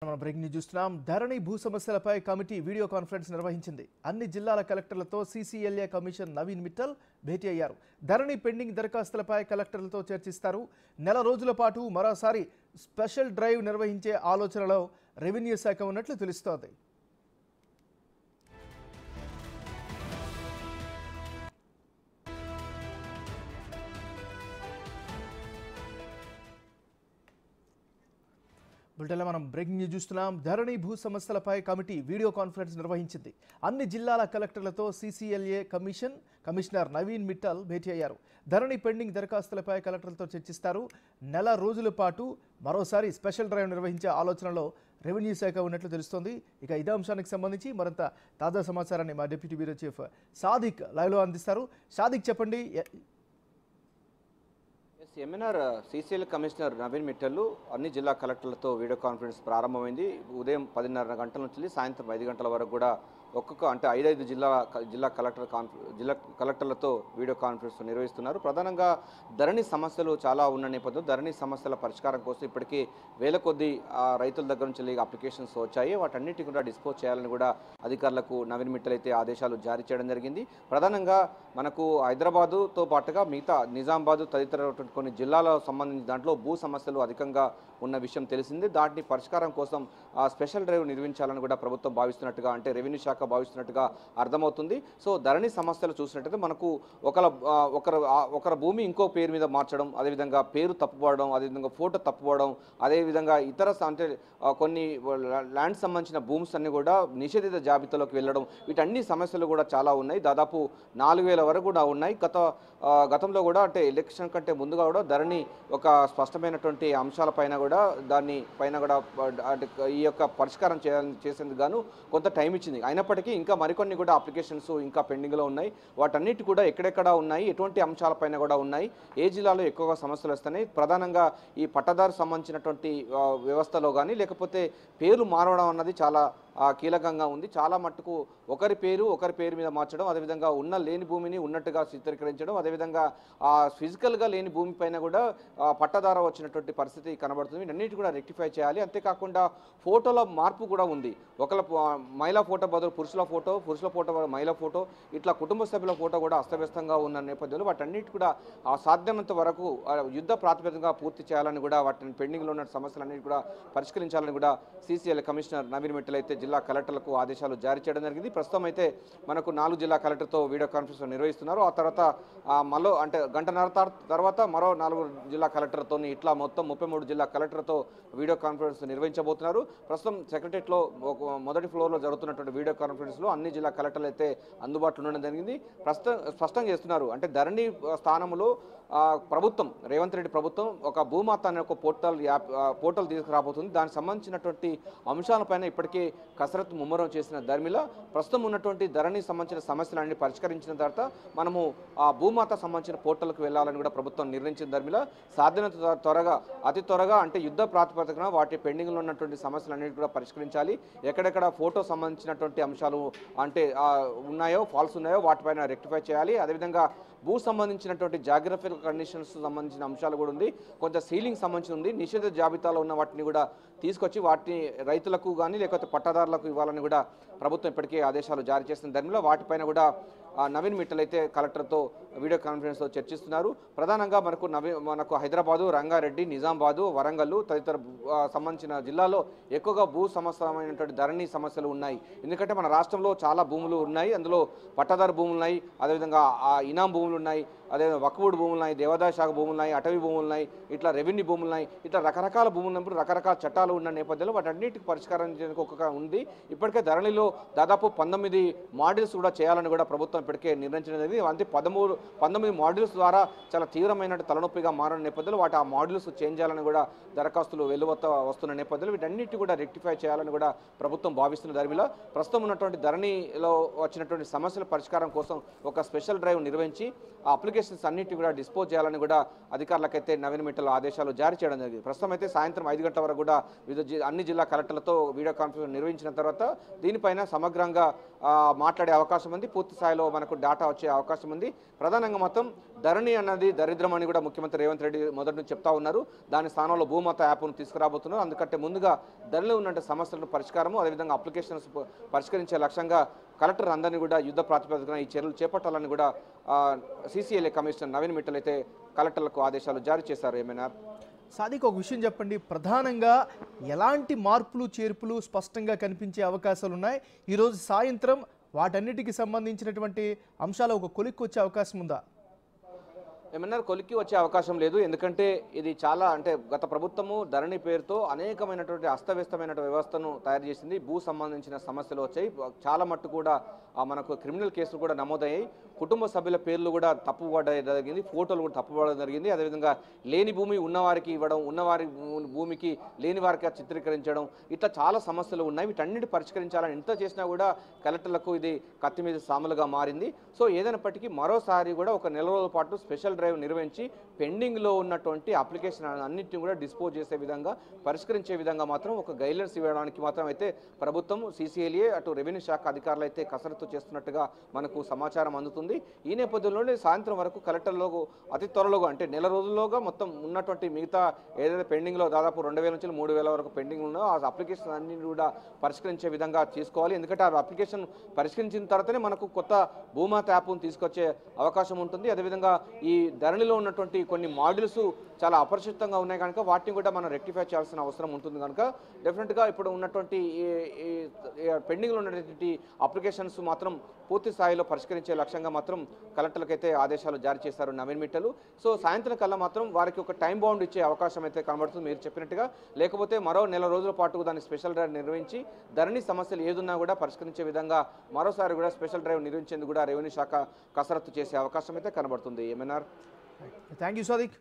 Breaking news చూస్తున్నాం. ధరణి భూ సమస్యలపై కమిటీ వీడియో కాన్ఫరెన్స్ నిర్వహించింది. అన్ని జిల్లాల కలెక్టర్లతో సీసీఎల్ఏ కమిషన్ నవీన్ మిట్టల్ భేటీ అయ్యారు. ధరణి పెండింగ్ దరఖాస్తులపై కలెక్టర్లతో చర్చిస్తారు. నెల రోజుల పాటు మరోసారి స్పెషల్ డ్రైవ్ నిర్వహించే ఆలోచనలో రెవెన్యూ శాఖ ఉన్నట్లు తెలుస్తోంది. బులెటిన్లో మనం బ్రేకింగ్ న్యూస్ చూస్తున్నాం. ధరణి భూ సమస్యలపై కమిటీ వీడియో కాన్ఫరెన్స్ నిర్వహించింది. అన్ని జిల్లాల కలెక్టర్లతో సీసీఎల్ఏ కమిషనర్ నవీన్ మిట్టల్ భేటీ అయ్యారు. ధరణి పెండింగ్ దరఖాస్తులపై కలెక్టర్లతో చర్చిస్తారు. నెల రోజుల పాటు మరోసారి స్పెషల్ డ్రైవ్ నిర్వహించే ఆలోచనలో రెవెన్యూ శాఖ ఉన్నట్లు తెలుస్తోంది. ఇక ఇదే అంశానికి సంబంధించి మరింత తాజా సమాచారాన్ని మా డిప్యూటీ బ్యూరో చీఫ్ సాదిక్ లైవ్లో అందిస్తారు. సాదిక్, చెప్పండి. MNR CCL commissioner Naveen Mittal అన్ని జిల్లా కలెక్టర్లతో వీడియో కాన్ఫరెన్స్ ప్రారంభమైంది. ఉదయం 10:30 గంటల నుంచి సాయంత్రం 5 గంటల వరకు కూడా ఒక్కొక్క 5 జిల్లా కలెక్టర్లతో వీడియో కాన్ఫరెన్స్ నిర్వహిస్తున్నారు. ప్రధానంగా ధరణి సమస్యలు చాలా ఉన్న నేపథ్యంలో ధరణి సమస్యల పరిష్కారం కోసం ఇప్పటికీ వేల కొద్ది రైతుల దగ్గర నుంచి అప్లికేషన్స్ వచ్చాయి. వాటన్నిటి కూడా డిస్పోజ్ చేయాలని కూడా అధికారులకు నవీన్ మిట్టల్ అయితే ఆదేశాలు జారీ చేయడం జరిగింది. ప్రధానంగా మనకు హైదరాబాదుతో పాటుగా మిగతా నిజామాబాద్ తదితర కొన్ని జిల్లాలకు సంబంధించిన దాంట్లో భూ సమస్యలు అధికంగా ఉన్న విషయం తెలిసింది. దాటిని పరిష్కారం కోసం స్పెషల్ డ్రైవ్ నిర్వహించాలని కూడా ప్రభుత్వం భావిస్తున్నట్టుగా, అంటే రెవెన్యూ శాఖ భావిస్తున్నట్టుగా అర్థమవుతుంది. సో ధరణి సమస్యలు చూసినట్టయితే మనకు ఒకరి భూమి ఇంకో పేరు మీద మార్చడం, అదేవిధంగా పేరు తప్పుపడడం, అదేవిధంగా ఫోటో తప్పుపడడం, అదేవిధంగా ఇతర అంటే కొన్ని ల్యాండ్ సంబంధించిన భూమ్స్ అన్ని కూడా నిషేధిత జాబితాలోకి వెళ్ళడం, వీటన్ని సమస్యలు కూడా చాలా ఉన్నాయి. దాదాపు 4000 వరకు కూడా ఉన్నాయి. గతంలో కూడా అంటే ఎలక్షన్ కంటే ముందుగా కూడా ధరణి ఒక స్పష్టమైనటువంటి అంశాలపైన కూడా ఈ యొక్క పరిష్కారం చేసేందుకు గాను కొంత టైం ఇచ్చింది. అయినప్పటికీ ఇంకా మరికొన్ని కూడా అప్లికేషన్స్ ఇంకా పెండింగ్లో ఉన్నాయి. వాటన్నిటి కూడా ఎక్కడెక్కడ ఉన్నాయి, ఎటువంటి అంశాలపైన కూడా ఉన్నాయి, ఏ జిల్లాలో ఎక్కువగా సమస్యలు వస్తున్నాయి, ప్రధానంగా ఈ పట్టదారు సంబంధించినటువంటి వ్యవస్థలో కానీ లేకపోతే పేర్లు మారడం అన్నది చాలా కీలకంగా ఉంది. చాలా మట్టుకు ఒకరి పేరు మీద మార్చడం, అదేవిధంగా లేని భూమిని ఉన్నట్టుగా చిత్రీకరించడం, అదేవిధంగా ఫిజికల్గా లేని భూమి పైన కూడా పట్టదార వచ్చినటువంటి పరిస్థితి కనబడుతుంది. వీటన్నిటి కూడా రెక్టిఫై చేయాలి. అంతేకాకుండా ఫోటోల మార్పు కూడా ఉంది. మహిళా ఫోటో బదులు పురుషుల ఫోటో మహిళా ఫోటో, ఇట్లా కుటుంబ సభ్యుల ఫోటో కూడా అస్తవ్యస్తంగా ఉన్న నేపథ్యంలో వాటన్నిటి కూడా సాధ్యమైనంత వరకు యుద్ధ ప్రాతిపదికగా పూర్తి చేయాలని కూడా, వాటిని పెండింగ్లో ఉన్న సమస్యలన్నిటి కూడా పరిష్కరించాలని కూడా సీసీఎల్ కమిషనర్ నవీన్ మిట్టల్ అయితే జిల్లా కలెక్టర్లకు ఆదేశాలు జారీ చేయడం జరిగింది. ప్రస్తుతం అయితే మనకు 4 జిల్లా కలెక్టర్తో వీడియో కాన్ఫరెన్స్ నిర్వహిస్తున్నారు. ఆ తర్వాత మరో గంటన్నర తర్వాత మరో 4 జిల్లా కలెక్టర్తో ఇట్లా మొత్తం 33 జిల్లా కలెక్టర్తో వీడియో కాన్ఫరెన్స్ నిర్వహించబోతున్నారు. ప్రస్తుతం సెక్రటరియట్లో మొదటి ఫ్లోర్లో జరుగుతున్నటువంటి వీడియో కాన్ఫరెన్స్లో అన్ని జిల్లా కలెక్టర్లు అయితే అందుబాటులో ఉండడం జరిగింది. స్పష్టం చేస్తున్నారు. అంటే ధరణి స్థానంలో ప్రభుత్వం, రేవంత్ రెడ్డి ప్రభుత్వం ఒక భూమాత అనే ఒక పోర్టల్ తీసుకురాబోతుంది. దానికి సంబంధించినటువంటి అంశాలపైన ఇప్పటికే కసరత్తు ముమ్మరం చేసిన ధర్మిల ప్రస్తుతం ఉన్నటువంటి ధరణి సంబంధించిన సమస్యలన్నీ పరిష్కరించిన తర్వాత మనము ఆ భూమాత సంబంధించిన పోర్టల్కి వెళ్ళాలని కూడా ప్రభుత్వం నిర్ణయించిన ధర్మిల సాధ్యమైనంత అతి త్వరగా అంటే యుద్ధ ప్రాతిపదికన వాటి పెండింగ్లో ఉన్నటువంటి సమస్యలన్నిటి కూడా పరిష్కరించాలి. ఎక్కడెక్కడ ఫోటో సంబంధించినటువంటి అంశాలు అంటే ఉన్నాయో, ఫాల్స్ ఉన్నాయో వాటిపైన రెక్టిఫై చేయాలి. అదేవిధంగా భూ సంబంధించినటువంటి జాగ్రఫికల్ కండిషన్స్ సంబంధించిన అంశాలు కూడా ఉంది. కొంత సీలింగ్ సంబంధించి ఉంది. నిషేధ జాబితాలో ఉన్న వాటిని కూడా తీసుకొచ్చి వాటిని రైతులకు కానీ లేకపోతే పట్టాదారులకు ఇవ్వాలని కూడా ప్రభుత్వం ఇప్పటికే ఆదేశాలు జారీ చేసిన ధర్మిలో వాటిపైన కూడా నవీన్ మిట్టల్ అయితే కలెక్టర్తో వీడియో కాన్ఫరెన్స్లో చర్చిస్తున్నారు. ప్రధానంగా మనకు హైదరాబాదు, రంగారెడ్డి, నిజామాబాదు, వరంగల్ తదితర సంబంధించిన జిల్లాలో ఎక్కువగా భూ సమస్యమైనటువంటి ధరణి సమస్యలు ఉన్నాయి. ఎందుకంటే మన రాష్ట్రంలో చాలా భూములు ఉన్నాయి. అందులో పట్టాదారు భూములు ఉన్నాయి, అదేవిధంగా ఇనాం భూములు ఉన్నాయి, అదేవిధంగా వక్ఫ్ భూములు ఉన్నాయి, దేవాదాయ శాఖ భూములు ఉన్నాయి, అటవీ భూములు ఉన్నాయి, ఇట్లా రెవెన్యూ భూములు ఉన్నాయి. ఇట్లా రకరకాల భూములు ఉన్నప్పుడు రకరకాల చట్టాలు ఉన్న నేపథ్యంలో వాటన్నిటికి పరిష్కారం చేయడానికి ఒక ఉంది. ఇప్పటికే ధరణిలో దాదాపు 19 మాడ్యూల్స్ కూడా చేయాలని కూడా ప్రభుత్వం ఇప్పటికే నిర్ణయించడం జరిగింది. అంతే 19 మాడ్యూల్స్ ద్వారా చాలా తీవ్రమైన తలనొప్పిగా మారిన నేపథ్యంలో ఆ మాడ్యూల్స్ చేంజ్ చేయాలని కూడా దరఖాస్తులు వస్తున్న నేపథ్యంలో వీటన్నిటి కూడా రెక్టిఫై చేయాలని కూడా ప్రభుత్వం భావిస్తున్న ధర్మిలో ప్రస్తుతం ఉన్నటువంటి ధరణిలో వచ్చినటువంటి సమస్యల పరిష్కారం కోసం ఒక స్పెషల్ డ్రైవ్ నిర్వహించి ఆ అప్లికేషన్స్ అన్నిటి కూడా డిస్పోజ్ చేయాలని కూడా అధికారులకైతే నవీన్ మిట్టల్ ఆదేశాలు జారీ చేయడం జరిగింది. ప్రస్తుతం అయితే సాయంత్రం 5 గంటల వరకు కూడా అన్ని జిల్లా కలెక్టర్లతో వీడియో కాన్ఫరెన్స్ నిర్వహించిన తర్వాత దీనిపైన సమగ్రంగా మాట్లాడే అవకాశం ఉంది, పూర్తి స్థాయిలో మనకు డేటా వచ్చే అవకాశం ఉంది. ప్రధానంగా మొత్తం ధరణి అన్నది దరిద్రం అని కూడా ముఖ్యమంత్రి రేవంత్ రెడ్డి మొదటి నుంచి చెప్తా ఉన్నారు. దాని స్థానంలో భూమాత యాప్ను తీసుకురాబోతున్నారు. అందుకంటే ముందుగా ధరలో ఉన్న సమస్యలను పరిష్కారము, అదేవిధంగా అప్లికేషన్స్ పరిష్కరించే లక్ష్యంగా కలెక్టర్ అందరినీ కూడా యుద్ధ ప్రాతిపదికన ఈ చర్యలు చేపట్టాలని కూడా CCLA కమిషనర్ నవీన్ మిట్టల్ అయితే కలెక్టర్లకు ఆదేశాలు జారీ చేశారు. ఏమైనా సాదిక్, ఒక విషయం చెప్పండి, ప్రధానంగా ఎలాంటి మార్పులు చేర్పులు స్పష్టంగా కనిపించే అవకాశాలు ఉన్నాయి? ఈరోజు సాయంత్రం వాటన్నిటికి సంబంధించినటువంటి అంశాలు ఒక కొలిక్కి వచ్చే అవకాశం ఉందా? ఏమన్నారు, కొలిక్కి వచ్చే అవకాశం లేదు. ఎందుకంటే ఇది చాలా అంటే గత ప్రభుత్వము ధరణి పేరుతో అనేకమైనటువంటి అస్తవ్యస్తమైన వ్యవస్థను తయారు చేసింది. భూ సంబంధించిన సమస్యలు వచ్చాయి, చాలా మట్టు కూడా మనకు క్రిమినల్ కేసులు కూడా నమోదయ్యాయి. కుటుంబ సభ్యుల పేర్లు కూడా తప్పుపడడం జరిగింది, ఫోటోలు కూడా తప్పుపడడం జరిగింది. అదేవిధంగా లేని భూమి ఉన్నవారికి ఇవ్వడం, ఉన్నవారి భూమికి లేని వారికి చిత్రీకరించడం, ఇట్లా చాలా సమస్యలు ఉన్నాయి. వీటన్నిటి పరిష్కరించాలని ఎంత చేసినా కూడా కలెక్టర్లకు ఇది కత్తి మీద సాములుగా మారింది. సో ఏదైనప్పటికీ మరోసారి కూడా ఒక నెల రోజుల పాటు స్పెషల్ డ్రైవ్ నిర్వహించి పెండింగ్లో ఉన్నటువంటి అప్లికేషన్ అన్నింటినీ కూడా డిస్పోజ్ చేసే విధంగా, పరిష్కరించే విధంగా మాత్రం ఒక గైడ్లైన్స్ ఇవ్వడానికి మాత్రం అయితే ప్రభుత్వం, CCLA అటు రెవెన్యూ శాఖ అధికారులు అయితే కసరత్తు చేస్తున్నట్టుగా మనకు సమాచారం అందుతుంది. ఈ నేపథ్యంలోనే సాయంత్రం వరకు కలెక్టర్లకు అతి త్వరలో అంటే నెల రోజుల్లోగా మొత్తం ఉన్నటువంటి మిగతా ఏదైతే పెండింగ్లో దాదాపు 2000 నుంచి 3000 వరకు పెండింగ్ ఉన్నో ఆ అప్లికేషన్ అన్ని కూడా పరిష్కరించే విధంగా చేసుకోవాలి. ఎందుకంటే ఆ అప్లికేషన్ పరిష్కరించిన తర్వాతనే మనకు కొత్త భూమాత యాప్ను తీసుకొచ్చే అవకాశం ఉంటుంది. అదేవిధంగా ఈ ధరణిలో ఉన్నటువంటి కొన్ని మాడ్యూల్స్ చాలా అపరిచితంగా ఉన్నాయి కనుక వాటిని కూడా మనం రెక్టిఫై చేయాల్సిన అవసరం ఉంటుంది కనుక డెఫినెట్గా ఇప్పుడు ఉన్నటువంటి పెండింగ్లో ఉన్నటువంటి అప్లికేషన్స్ మాత్రం పూర్తి స్థాయిలో పరిష్కరించే లక్ష్యంగా మాత్రం కలెక్టర్లకు అయితే ఆదేశాలు జారీ చేశారు నవీన్ మిట్టలు. సో సాయంత్రం కల్లా మాత్రం వారికి ఒక టైం బౌండ్ ఇచ్చే అవకాశం అయితే కనబడుతుంది మీరు చెప్పినట్టుగా. లేకపోతే మరో నెల రోజుల పాటు దాన్ని స్పెషల్ డ్రైవ్ నిర్వహించి ధరణి సమస్యలు ఏదున్నా కూడా పరిష్కరించే విధంగా మరోసారి కూడా స్పెషల్ డ్రైవ్ నిర్వహించేందుకు కూడా రెవెన్యూ శాఖ కసరత్తు చేసే అవకాశం అయితే కనబడుతుంది. ఏమన్నారు? Thank you Sadiq.